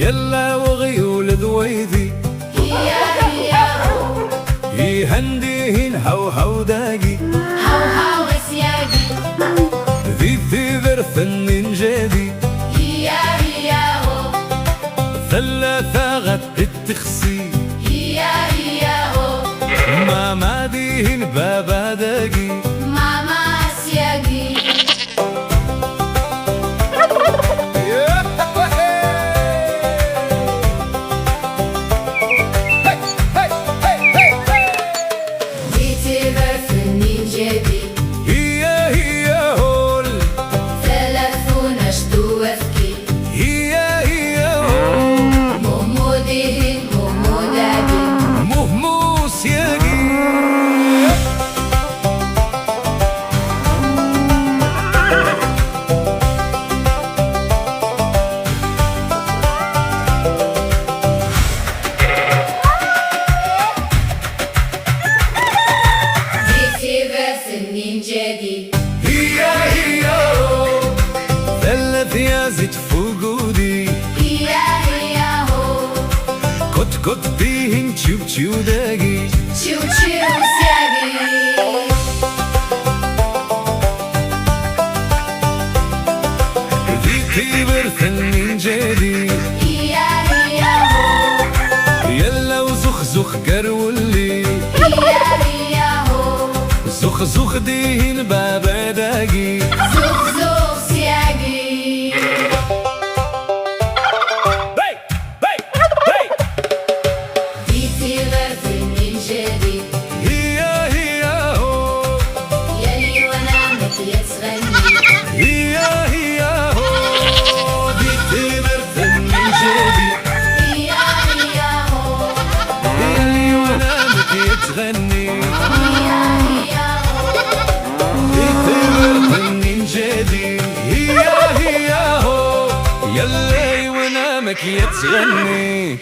يلا وغيول ذويذي هيا هيا هو يهنديهن هو هو داقي هو هو سياقي ذي ثيبر ثنين جدي هيا هيا هو ثلاثة غد التخسي هيا هيا هو ما ماديهن بابا داقي ماما سياقي ثلاث فوقودي هيا هيا هو كت كت ديهن تشوب تشو داقي تشو تشو سياقي ذي كبر ثنين جدي هيا هيا هو يلا وزخ زخ قرولي هيا هيا هو زخ زخ ديهن بابا داقي زوخ زوخ سياقي تغني هيا هيا من جدي هي هو يلي ونامك يتغني.